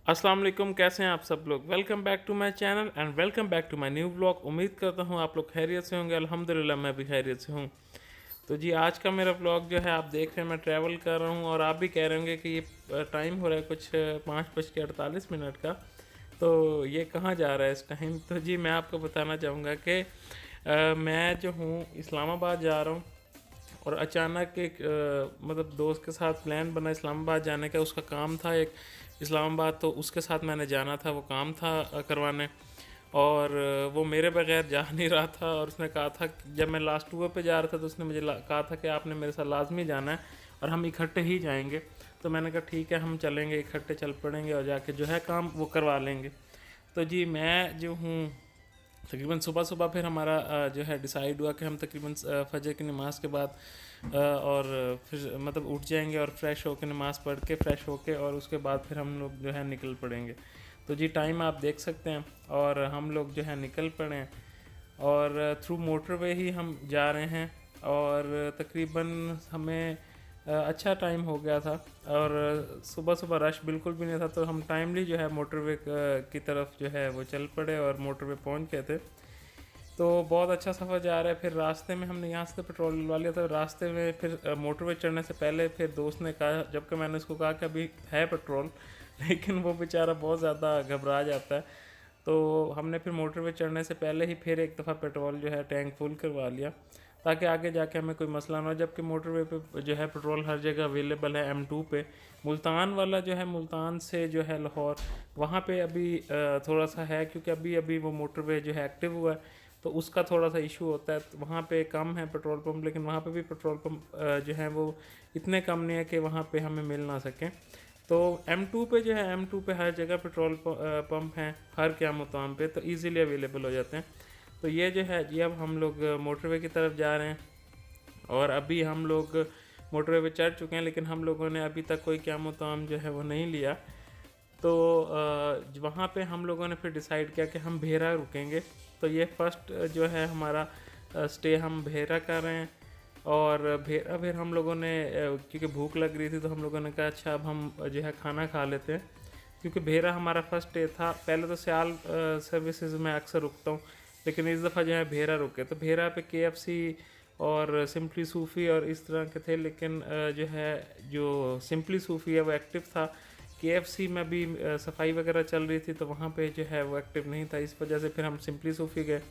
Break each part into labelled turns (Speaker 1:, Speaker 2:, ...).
Speaker 1: अस्सलाम वालेकुम, कैसे हैं आप सब लोग। Welcome back to my channel and welcome back to my new vlog. उम्मीद करता हूँ आप लोग खैरियत से होंगे। अल्हम्दुलिल्लाह मैं भी खैरियत से हूँ। तो जी आज का मेरा व्लॉग जो है आप देख रहे हैं, मैं ट्रैवल कर रहा हूँ और आप भी कह रहे होंगे कि ये टाइम हो रहा है कुछ 5:48 का। तो ये कहाँ जा रहा है इस टाइम। तो जी मैं आपको बताना चाहूँगा कि मैं जो हूँ इस्लामाबाद जा रहा हूँ। और अचानक एक मतलब दोस्त के साथ प्लान बना इस्लामाबाद जाने का। उसका काम था एक इस्लामाबाद, तो उसके साथ मैंने जाना था, वो काम था करवाने। और वो मेरे बगैर जा नहीं रहा था। और उसने कहा था कि जब मैं लास्ट टूर पे जा रहा था तो उसने मुझे कहा था कि आपने मेरे साथ लाजमी जाना है और हम इकट्ठे ही जाएंगे। तो मैंने कहा ठीक है, हम चलेंगे, इकट्ठे चल पड़ेंगे और जाके जो है काम वो करवा लेंगे। तो जी मैं जो हूँ तकरीबन सुबह सुबह फिर हमारा जो है डिसाइड हुआ कि हम तकरीबन फजर की नमाज़ के बाद और फिर मतलब उठ जाएंगे और फ्रेश होकर नमाज़ पढ़ के फ्रेश होके और उसके बाद फिर हम लोग जो है निकल पड़ेंगे। तो जी टाइम आप देख सकते हैं और हम लोग जो है निकल पड़े हैं और थ्रू मोटरवे ही हम जा रहे हैं। और तकरीबन हमें अच्छा टाइम हो गया था और सुबह सुबह रश बिल्कुल भी नहीं था, तो हम टाइमली जो है मोटरवे की तरफ जो है वो चल पड़े और मोटरवे पहुंच गए थे। तो बहुत अच्छा सफ़र जा रहा है। फिर रास्ते में हमने यहाँ से पेट्रोल डलवा लिया था। रास्ते में फिर मोटरवे चढ़ने से पहले फिर दोस्त ने कहा, जबकि मैंने उसको कहा कि अभी है पेट्रोल लेकिन वो बेचारा बहुत ज़्यादा घबरा जाता है। तो हमने फिर मोटरवे चढ़ने से पहले ही फिर एक दफ़ा पेट्रोल जो है टैंक फुल करवा लिया, ताकि आगे जाके हमें कोई मसला ना हो। जबकि मोटरवे पे जो है पेट्रोल हर जगह अवेलेबल है। M2 पे मुल्तान वाला जो है, मुल्तान से जो है लाहौर, वहाँ पे अभी थोड़ा सा है, क्योंकि अभी अभी वो मोटरवे जो है एक्टिव हुआ है, तो उसका थोड़ा सा इशू होता है। तो वहाँ पे कम है पेट्रोल पंप, लेकिन वहाँ पे भी पेट्रोल पंप जो है वो इतने कम नहीं है कि वहाँ पे हमें मिल ना सकें। तो M2 पे जो है, M2 पे हर जगह पेट्रोल पंप हैं, हर क्या मुकाम पे, तो इजीली अवेलेबल हो जाते हैं। तो ये जो है जी, अब हम लोग मोटरवे की तरफ जा रहे हैं और अभी हम लोग मोटरवे पे चढ़ चुके हैं, लेकिन हम लोगों ने अभी तक कोई क्या मुकाम जो है वो नहीं लिया। तो वहाँ पे हम लोगों ने फिर डिसाइड किया कि हम भेरा रुकेंगे। तो ये फर्स्ट जो है हमारा स्टे हम भेरा कर रहे हैं। और भेरा फिर हम लोगों ने क्योंकि भूख लग रही थी तो हम लोगों ने कहा अच्छा अब हम जो है खाना खा लेते हैं, क्योंकि भेरा हमारा फर्स्ट डे था। पहले तो सियाल सर्विसेज में अक्सर रुकता हूँ, लेकिन इस दफ़ा जो है भेरा रुके। तो भेरा पे KFC और सिंपली सूफ़ी और इस तरह के थे, लेकिन जो है जो सिंपली सूफ़ी है वो एक्टिव था। KFC में भी सफाई वगैरह चल रही थी, तो वहाँ पे जो है वो एक्टिव नहीं था। इस वजह से फिर हम सिंपली सूफ़ी गए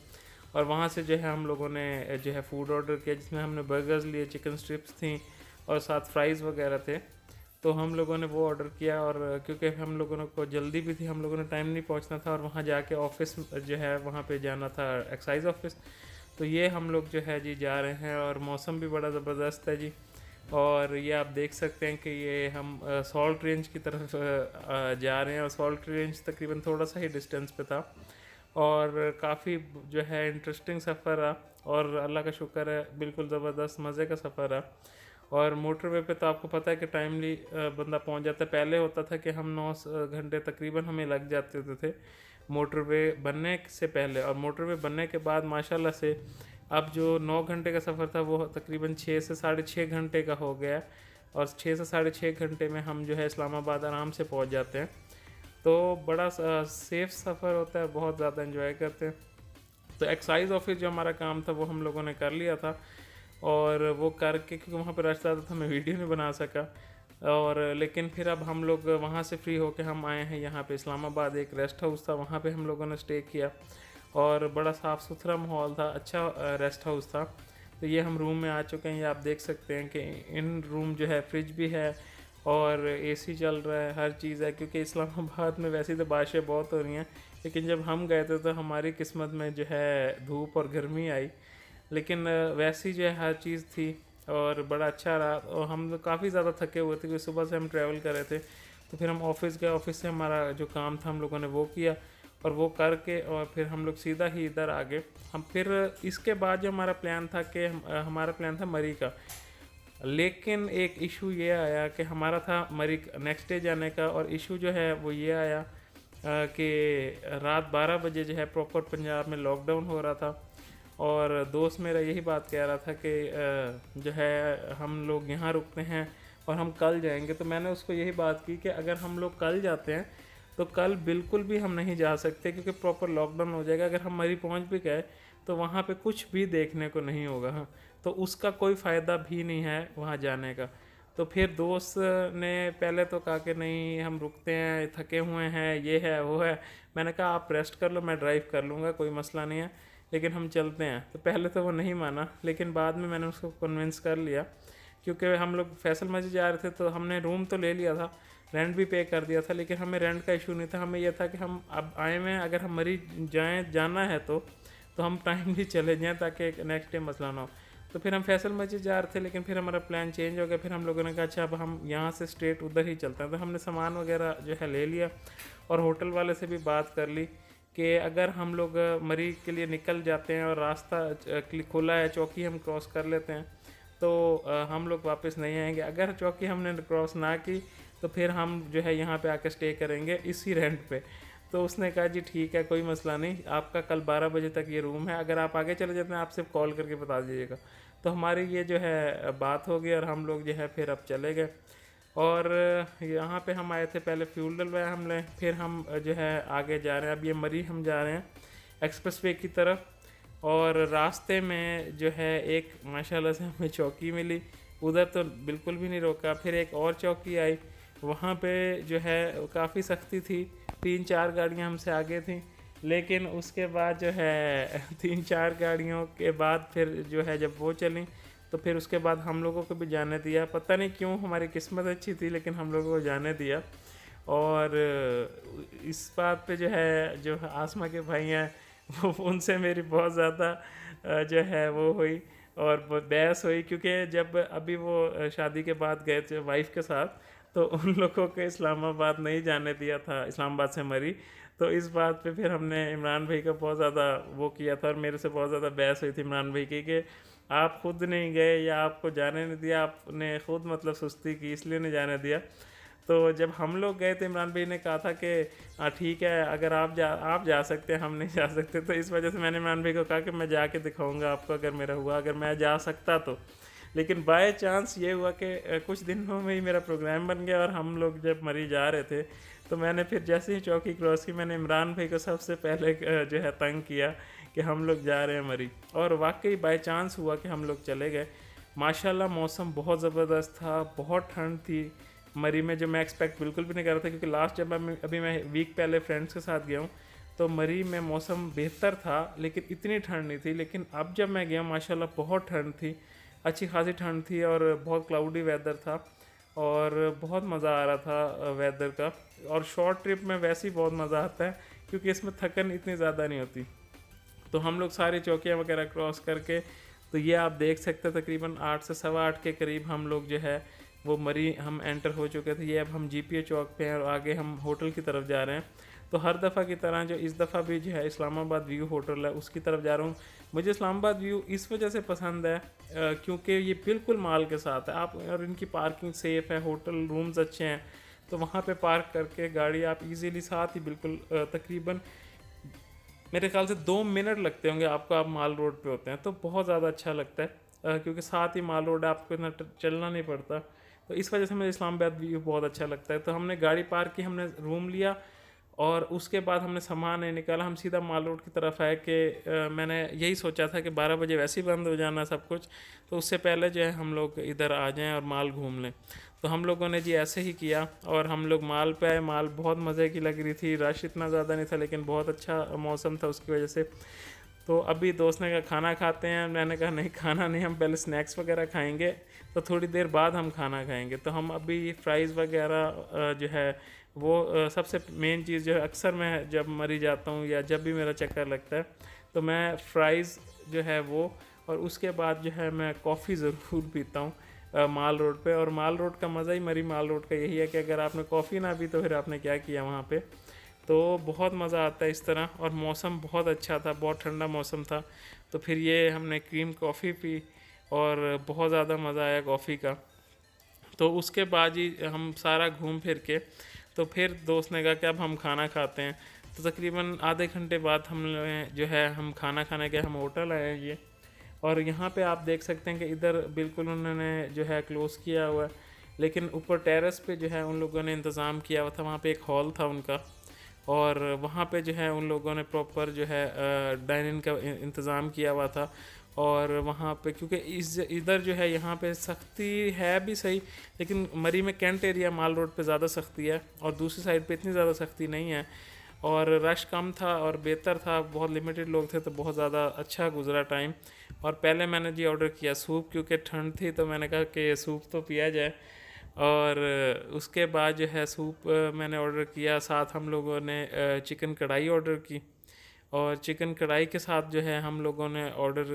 Speaker 1: और वहाँ से जो है हम लोगों ने जो है फ़ूड ऑर्डर किया, जिसमें हमने बर्गर्स लिए, चिकन स्ट्रिप्स थी और साथ फ्राइज़ वगैरह थे। तो हम लोगों ने वो ऑर्डर किया और क्योंकि हम लोगों को जल्दी भी थी, हम लोगों ने टाइम नहीं पहुंचना था और वहाँ जाके ऑफिस जो है वहाँ पे जाना था, एक्साइज ऑफिस। तो ये हम लोग जो है जी जा रहे हैं और मौसम भी बड़ा ज़बरदस्त है जी। और ये आप देख सकते हैं कि ये हम सॉल्ट रेंज की तरफ जा रहे हैं और सॉल्ट रेंज तकरीबन थोड़ा सा ही डिस्टेंस पे था। और काफ़ी जो है इंटरेस्टिंग सफ़र रहा और अल्लाह का शुक्र है, बिल्कुल ज़बरदस्त मज़े का सफ़र रहा। और मोटरवे पे तो आपको पता है कि टाइमली बंदा पहुंच जाता है। पहले होता था कि हम 9 घंटे तकरीबन हमें लग जाते थे मोटरवे बनने से पहले, और मोटरवे बनने के बाद माशाल्लाह से अब जो 9 घंटे का सफ़र था वो तकरीबन 6 से 6.5 घंटे का हो गया है। और 6 से 6.5 घंटे में हम जो है इस्लामाबाद आराम से पहुंच जाते हैं। तो बड़ा सेफ़ सफ़र होता है, बहुत ज़्यादा इन्जॉय करते हैं। तो एक्साइज़ ऑफिस जो हमारा काम था वो हम लोगों ने कर लिया था और वो करके, क्योंकि वहाँ पर रश ज़्यादा था, मैं वीडियो नहीं बना सका। और लेकिन फिर अब हम लोग वहाँ से फ्री होके हम आए हैं यहाँ पे इस्लामाबाद। एक रेस्ट हाउस था, वहाँ पे हम लोगों ने स्टे किया और बड़ा साफ़ सुथरा माहौल था, अच्छा रेस्ट हाउस था। तो ये हम रूम में आ चुके हैं। ये आप देख सकते हैं कि इन रूम जो है फ्रिज भी है और AC चल रहा है, हर चीज़ है। क्योंकि इस्लामाबाद में वैसे तो बारिशें बहुत हो रही हैं, लेकिन जब हम गए थे तो हमारी किस्मत में जो है धूप और गर्मी आई, लेकिन वैसी जो है हर चीज़ थी और बड़ा अच्छा रहा। और हम लोग काफ़ी ज़्यादा थके हुए थे क्योंकि सुबह से हम ट्रैवल कर रहे थे। तो फिर हम ऑफिस गए, ऑफिस से हमारा जो काम था हम लोगों ने वो किया और वो करके और फिर हम लोग सीधा ही इधर आ गए। हम फिर इसके बाद जो हमारा प्लान था कि हमारा प्लान था मरी का, लेकिन एक इशू ये आया कि हमारा था मरी नेक्स्ट डे जाने का, और इशू जो है वो ये आया कि रात 12 बजे जो है प्रॉपर पंजाब में लॉकडाउन हो रहा था। और दोस्त मेरा यही बात कह रहा था कि जो है हम लोग यहाँ रुकते हैं और हम कल जाएंगे। तो मैंने उसको यही बात की कि अगर हम लोग कल जाते हैं तो कल बिल्कुल भी हम नहीं जा सकते क्योंकि प्रॉपर लॉकडाउन हो जाएगा। अगर हम मरी पहुंच भी गए तो वहाँ पे कुछ भी देखने को नहीं होगा। हाँ, तो उसका कोई फ़ायदा भी नहीं है वहाँ जाने का। तो फिर दोस्त ने पहले तो कहा कि नहीं हम रुकते हैं, थके हुए हैं, ये है वो है। मैंने कहा आप रेस्ट कर लो, मैं ड्राइव कर लूँगा, कोई मसला नहीं है, लेकिन हम चलते हैं। तो पहले तो वो नहीं माना, लेकिन बाद में मैंने उसको कन्विंस कर लिया, क्योंकि हम लोग फैसल मस्जिद जा रहे थे तो हमने रूम तो ले लिया था, रेंट भी पे कर दिया था, लेकिन हमें रेंट का इशू नहीं था। हमें यह था कि हम अब आए हुए हैं, अगर हम मरी जाएँ जाना है तो हम टाइमली चले जाएँ ताकि नेक्स्ट डे मसला ना हो। तो फिर हम फैसल मस्जिद जा रहे थे, लेकिन फिर हमारा प्लान चेंज हो गया। फिर हम लोगों ने कहा अच्छा अब हम यहाँ से स्ट्रेट उधर ही चलते हैं। तो हमने सामान वगैरह जो है ले लिया और होटल वाले से भी बात कर ली कि अगर हम लोग मरी के लिए निकल जाते हैं और रास्ता खुला है, चौकी हम क्रॉस कर लेते हैं, तो हम लोग वापस नहीं आएंगे। अगर चौकी हमने क्रॉस ना की तो फिर हम जो है यहाँ पे आके स्टे करेंगे इसी रेंट पे। तो उसने कहा जी ठीक है, कोई मसला नहीं, आपका कल 12 बजे तक ये रूम है, अगर आप आगे चले जाते हैं आप सिर्फ कॉल करके बता दीजिएगा। तो हमारी ये जो है बात हो गई और हम लोग जो है फिर अब चले गए। और यहाँ पे हम आए थे, पहले फ्यूल डलवाया हमने, फिर हम जो है आगे जा रहे हैं। अब ये मरी हम जा रहे हैं एक्सप्रेस वे की तरफ, और रास्ते में जो है एक माशाल्लाह से हमें चौकी मिली, उधर तो बिल्कुल भी नहीं रोका। फिर एक और चौकी आई, वहाँ पे जो है काफ़ी सख्ती थी, 3-4 गाड़ियाँ हमसे आगे थी, लेकिन उसके बाद जो है 3-4 गाड़ियों के बाद फिर जो है जब वो चली तो फिर उसके बाद हम लोगों को भी जाने दिया। पता नहीं क्यों, हमारी किस्मत अच्छी थी, लेकिन हम लोगों को जाने दिया। और इस बात पे जो है जो आसमा के भाई हैं वो उनसे मेरी बहुत ज़्यादा जो है वो हुई और बहस हुई, क्योंकि जब अभी वो शादी के बाद गए थे वाइफ के साथ, तो उन लोगों को इस्लामाबाद नहीं जाने दिया था, इस्लामाबाद से मरी। तो इस बात पे फिर हमने इमरान भाई का बहुत ज़्यादा वो किया था और मेरे से बहुत ज़्यादा बहस हुई थी इमरान भाई की कि आप खुद नहीं गए या आपको जाने नहीं दिया, आपने खुद मतलब सुस्ती की इसलिए नहीं जाने दिया। तो जब हम लोग गए तो इमरान भाई ने कहा था कि ठीक है, अगर आप जा सकते हैं, हम नहीं जा सकते। तो इस वजह से मैंने इमरान भाई को कहा कि मैं जाके दिखाऊंगा आपको अगर मेरा हुआ, अगर मैं जा सकता तो। लेकिन बाय चांस ये हुआ कि कुछ दिनों में ही मेरा प्रोग्राम बन गया और हम लोग जब मरी जा रहे थे तो मैंने फिर जैसे ही चौकी क्रॉस की, मैंने इमरान भाई को सबसे पहले जो है तंग किया कि हम लोग जा रहे हैं मरी। और वाकई बाय चांस हुआ कि हम लोग चले गए। माशाल्लाह मौसम बहुत ज़बरदस्त था, बहुत ठंड थी मरी में, जो मैं एक्सपेक्ट बिल्कुल भी नहीं कर रहा था, क्योंकि लास्ट जब मैं वीक पहले फ्रेंड्स के साथ गया हूँ तो मरी में मौसम बेहतर था, लेकिन इतनी ठंड नहीं थी। लेकिन अब जब मैं गया माशाल्लाह बहुत ठंड थी, अच्छी खासी ठंड थी और बहुत क्लाउडी वेदर था और बहुत मज़ा आ रहा था वेदर का। और शॉर्ट ट्रिप में वैसे ही बहुत मज़ा आता है क्योंकि इसमें थकन इतनी ज़्यादा नहीं होती। तो हम लोग सारी चौकियाँ वगैरह क्रॉस करके, तो ये आप देख सकते हैं तकरीबन 8 से 8:15 के करीब हम लोग जो है वो मरी हम एंटर हो चुके थे। ये अब हम जीपीए चौक पे हैं और आगे हम होटल की तरफ जा रहे हैं। तो हर दफ़ा की तरह जो इस दफ़ा भी जो है इस्लामाबाद व्यू होटल है उसकी तरफ जा रहा हूँ। मुझे इस्लामाबाद व्यू इस वजह से पसंद है क्योंकि ये बिल्कुल माल के साथ है आप, और इनकी पार्किंग सेफ़ है, होटल रूम्स अच्छे हैं, तो वहाँ पे पार्क करके गाड़ी आप इजीली साथ ही बिल्कुल तकरीबन मेरे ख्याल से 2 मिनट लगते होंगे आपको, आप माल रोड पे होते हैं तो बहुत ज़्यादा अच्छा लगता है क्योंकि साथ ही माल रोड है, आपको इतना चलना नहीं पड़ता। तो इस वजह से मुझे इस्लामाबाद व्यू बहुत अच्छा लगता है। तो हमने गाड़ी पार्क की, हमने रूम लिया और उसके बाद हमने सामान नहीं निकाला, हम सीधा माल रोड की तरफ आए कि मैंने यही सोचा था कि 12 बजे वैसे ही बंद हो जाना सब कुछ, तो उससे पहले जो है हम लोग इधर आ जाएं और माल घूम लें। तो हम लोगों ने जी ऐसे ही किया और हम लोग माल पे आए। माल बहुत मज़े की लग रही थी, रश इतना ज़्यादा नहीं था लेकिन बहुत अच्छा मौसम था उसकी वजह से। तो अभी दोस्त ने कहा खाना खाते हैं, मैंने कहा नहीं खाना नहीं, हम पहले स्नैक्स वगैरह खाएंगे, तो थोड़ी देर बाद हम खाना खाएंगे। तो हम अभी फ्राइज़ वगैरह जो है वो सबसे मेन चीज़ जो है, अक्सर मैं जब मरी जाता हूँ या जब भी मेरा चक्कर लगता है तो मैं फ्राइज़ जो है वो, और उसके बाद जो है मैं कॉफ़ी ज़रूर पीता हूँ माल रोड पे। और माल रोड का मज़ा ही मरी माल रोड का यही है कि अगर आपने कॉफ़ी ना पी तो फिर आपने क्या किया वहाँ पे। तो बहुत मज़ा आता है इस तरह, और मौसम बहुत अच्छा था, बहुत ठंडा मौसम था। तो फिर ये हमने क्रीम कॉफ़ी पी और बहुत ज़्यादा मज़ा आया कॉफ़ी का। तो उसके बाद ही हम सारा घूम फिर के, तो फिर दोस्त ने कहा कि अब हम खाना खाते हैं। तो तकरीबन आधे घंटे बाद हम जो है हम खाना खाने के हम होटल आए ये, और यहाँ पे आप देख सकते हैं कि इधर बिल्कुल उन्होंने जो है क्लोज़ किया हुआ है, लेकिन ऊपर टेरेस पे जो है उन लोगों ने इंतज़ाम किया हुआ था, वहाँ पे एक हॉल था उनका, और वहाँ पे जो है उन लोगों ने प्रॉपर जो है डाइनिंग का इंतज़ाम किया हुआ था। और वहाँ पे क्योंकि इस इधर जो है यहाँ पे सख्ती है भी सही, लेकिन मरी में कैंट एरिया माल रोड पे ज़्यादा सख्ती है और दूसरी साइड पे इतनी ज़्यादा सख्ती नहीं है। और रश कम था और बेहतर था, बहुत लिमिटेड लोग थे तो बहुत ज़्यादा अच्छा गुजरा टाइम। और पहले मैंने जी ऑर्डर किया सूप, क्योंकि ठंड थी तो मैंने कहा कि सूप तो पिया जाए। और उसके बाद जो है सूप मैंने ऑर्डर किया, साथ हम लोगों ने चिकन कढ़ाई ऑर्डर की। और चिकन कढ़ाई के साथ जो है हम लोगों ने ऑर्डर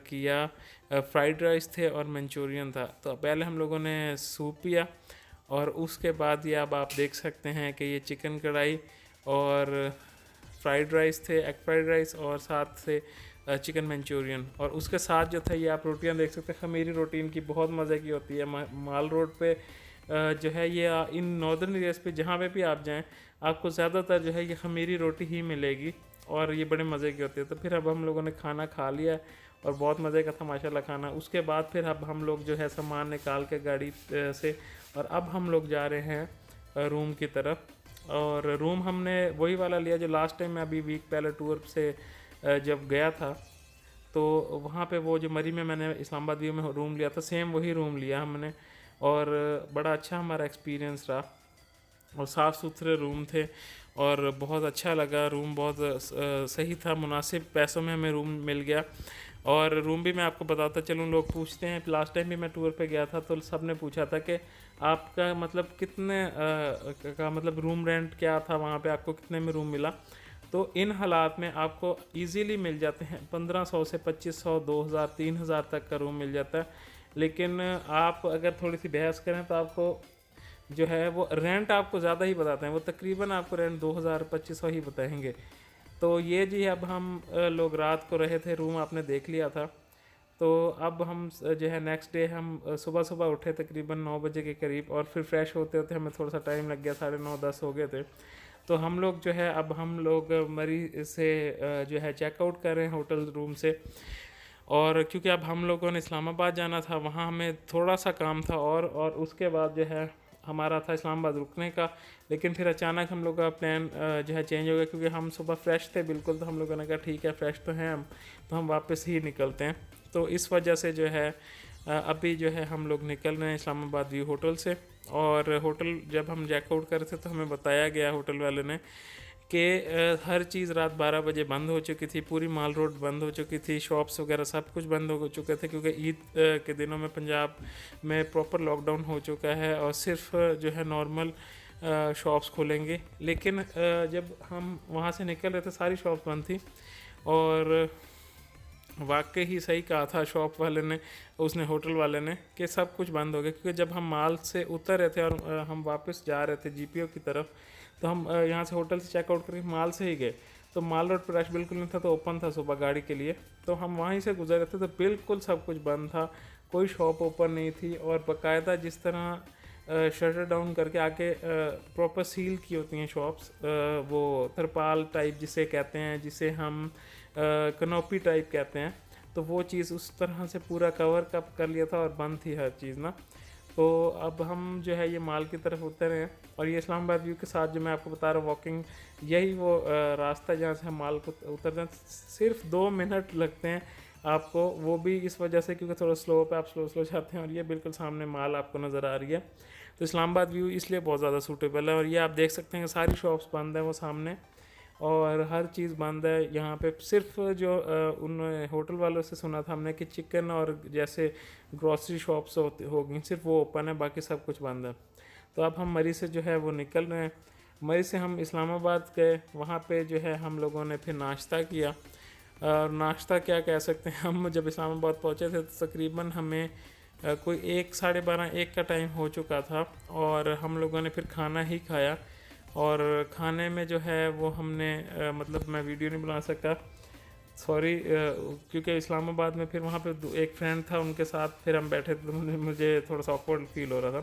Speaker 1: किया फ्राइड राइस थे और मंचूरियन था। तो पहले हम लोगों ने सूप पिया और उसके बाद ये अब आप देख सकते हैं कि ये चिकन कढ़ाई और फ्राइड राइस थे, एग फ्राइड राइस और साथ से चिकन मंचूरियन। और उसके साथ जो था ये आप रोटियां देख सकते हैं, खमीरी रोटी इनकी बहुत मज़े की होती है। माल रोड पे जो है ये इन नॉर्दर्न एरियाज़ पे जहाँ पे भी आप जाएं आपको ज़्यादातर जो है ये खमीरी रोटी ही मिलेगी और ये बड़े मज़े की होती है। तो फिर अब हम लोगों ने खाना खा लिया और बहुत मज़े का था माशाल्लाह खाना। उसके बाद फिर अब हम लोग जो है सामान निकाल के गाड़ी से और अब हम लोग जा रहे हैं रूम की तरफ। और रूम हमने वही वाला लिया जो लास्ट टाइम मैं अभी वीक पहले टूर से जब गया था, तो वहाँ पे वो जो मरी में मैंने इस्लामाबाद व्यू में रूम लिया था सेम वही रूम लिया हमने। और बड़ा अच्छा हमारा एक्सपीरियंस रहा और साफ़ सुथरे रूम थे और बहुत अच्छा लगा। रूम बहुत सही था, मुनासिब पैसों में हमें रूम मिल गया। और रूम भी मैं आपको बताता चलूँ, लोग पूछते हैं, लास्ट टाइम भी मैं टूर पे गया था तो सब ने पूछा था कि आपका मतलब कितने का मतलब रूम रेंट क्या था, वहाँ पे आपको कितने में रूम मिला। तो इन हालात में आपको इजीली मिल जाते हैं 1500 से 2500, 2000, 3000 तक का रूम मिल जाता है। लेकिन आप अगर थोड़ी सी बहस करें तो आपको जो है वो रेंट आपको ज़्यादा ही बताते हैं, वो तकरीबन आपको रेंट 2000, 2500 ही बताएंगे। तो ये जी अब हम लोग रात को रहे थे, रूम आपने देख लिया था। तो अब हम जो है नेक्स्ट डे हम सुबह सुबह उठे तकरीबन 9 बजे के करीब और फिर फ्रेश होते होते हमें थोड़ा सा टाइम लग गया, 9:30 10 हो गए थे। तो हम लोग जो है अब हम लोग मरी से जो है चेकआउट कर रहे हैं होटल रूम से। और क्योंकि अब हम लोगों ने इस्लामाबाद जाना था, वहाँ हमें थोड़ा सा काम था और उसके बाद जो है हमारा था इस्लामाबाद रुकने का। लेकिन फिर अचानक हम लोग का प्लान जो है चेंज हो गया, क्योंकि हम सुबह फ्रेश थे बिल्कुल। तो हम लोगों ने कहा ठीक है फ्रेश तो हैं हम, तो हम वापस ही निकलते हैं। तो इस वजह से जो है अभी जो है हम लोग निकल रहे हैं इस्लामाबाद व्यू होटल से। और होटल जब हम चेकआउट कर रहे थे तो हमें बताया गया होटल वाले ने कि हर चीज़ रात 12 बजे बंद हो चुकी थी, पूरी माल रोड बंद हो चुकी थी, शॉप्स वगैरह सब कुछ बंद हो चुके थे, क्योंकि ईद के दिनों में पंजाब में प्रॉपर लॉकडाउन हो चुका है और सिर्फ जो है नॉर्मल शॉप्स खुलेंगे। लेकिन जब हम वहाँ से निकल रहे थे सारी शॉप्स बंद थी। और वाकई ही सही कहा था शॉप वाले ने, उसने होटल वाले ने, कि सब कुछ बंद हो गया। क्योंकि जब हम माल से उतर रहे थे और हम वापस जा रहे थे जीपीओ की तरफ, तो हम यहाँ से होटल से चेकआउट करके माल से ही गए। तो माल रोड पर रश बिल्कुल नहीं था, तो ओपन था सुबह गाड़ी के लिए। तो हम वहीं से गुजर रहे थे तो बिल्कुल सब कुछ बंद था, कोई शॉप ओपन नहीं थी। और बाकायदा जिस तरह शटर डाउन करके आके प्रॉपर सील की होती हैं शॉप्स, वो तरपाल टाइप जिसे कहते हैं, जिसे हम कनोपी टाइप कहते हैं, तो वो चीज़ उस तरह से पूरा कवर कप कर लिया था और बंद थी हर चीज़ ना। तो अब हम जो है ये माल की तरफ उतर हैं और ये इस्लामाबाद व्यू के साथ जो मैं आपको बता रहा हूँ वॉकिंग, यही वो रास्ता है जहाँ से हम माल को उतरते हैं। सिर्फ 2 मिनट लगते हैं आपको, वो भी इस वजह से क्योंकि थोड़ा स्लो पे आप स्लो स्लो जाते हैं और ये बिल्कुल सामने माल आपको नज़र आ रही है। तो इस्लामाबाद व्यू इसलिए बहुत ज़्यादा सूटेबल है। और ये आप देख सकते हैं कि सारी शॉप्स बंद हैं वो सामने, और हर चीज़ बंद है यहाँ पे। सिर्फ जो उन होटल वालों से सुना था हमने कि चिकन और जैसे ग्रॉसरी शॉप्स होगी सिर्फ वो ओपन है, बाकी सब कुछ बंद है। तो अब हम मरी से जो है वो निकल रहे हैं। मरी से हम इस्लामाबाद गए, वहाँ पे जो है हम लोगों ने फिर नाश्ता किया। और नाश्ता क्या कह सकते हैं, हम जब इस्लामाबाद पहुँचे थे तो तकरीबन हमें कोई 1 साढ़े 12 1 का टाइम हो चुका था। और हम लोगों ने फिर खाना ही खाया। और खाने में जो है वो हमने मतलब मैं वीडियो नहीं बना सकता, सॉरी, क्योंकि इस्लामाबाद में फिर वहाँ पे एक फ्रेंड था, उनके साथ फिर हम बैठे थे, तो मुझे थोड़ा सा ऑकवर्ड फील हो रहा था।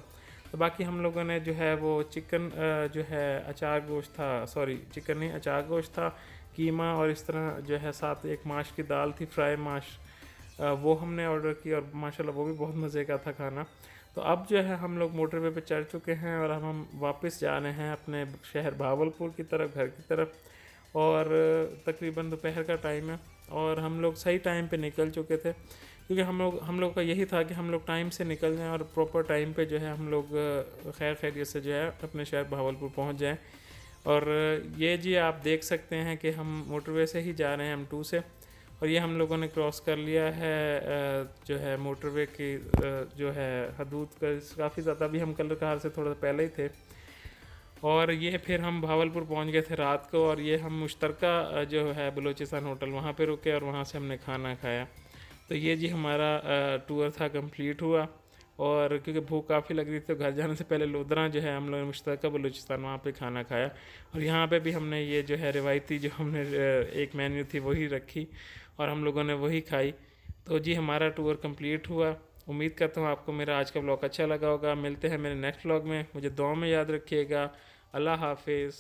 Speaker 1: तो बाकी हम लोगों ने जो है वो चिकन जो है अचार गोश्त था, सॉरी चिकन नहीं अचार गोश्त था, कीमा, और इस तरह जो है साथ एक माश की दाल थी, फ्राई माश, वो हमने ऑर्डर की और माशाल्लाह वो भी बहुत मज़े का था खाना। तो अब जो है हम लोग मोटरवे पे चढ़ चुके हैं और अब हम वापस जा रहे हैं अपने शहर भावलपुर की तरफ, घर की तरफ। और तकरीबन दोपहर का टाइम है और हम लोग सही टाइम पे निकल चुके थे, क्योंकि हम लोग का यही था कि हम लोग टाइम से निकल जाएं और प्रॉपर टाइम पे जो है हम लोग खैर खैरियत से जो है अपने शहर भावलपुर पहुंच जाएं। और ये जी आप देख सकते हैं कि हम मोटरवे से ही जा रहे हैं M2 से, और ये हम लोगों ने क्रॉस कर लिया है जो है मोटरवे की जो है हदूद का काफ़ी ज़्यादा। भी हम कलर कार से थोड़ा पहले ही थे और ये फिर हम भावलपुर पहुंच गए थे रात को। और ये हम मुश्तरका जो है बलूचिस्तान होटल वहाँ पे रुके और वहाँ से हमने खाना खाया। तो ये जी हमारा टूर था, कंप्लीट हुआ। और क्योंकि भूख काफ़ी लग रही थी तो घर जाने से पहले लोधरा जो है हम लोगों ने मुश्तरका बलूचिस्तान वहाँ पे खाना खाया। और यहाँ पे भी हमने ये जो है रिवायती जो हमने एक मेन्यू थी वही रखी और हम लोगों ने वही खाई। तो जी हमारा टूर कंप्लीट हुआ। उम्मीद करता हूँ आपको मेरा आज का व्लॉग अच्छा लगा होगा। मिलते हैं मेरे नेक्स्ट व्लॉग में, मुझे दुआ में याद रखिएगा। अल्लाह हाफिज़।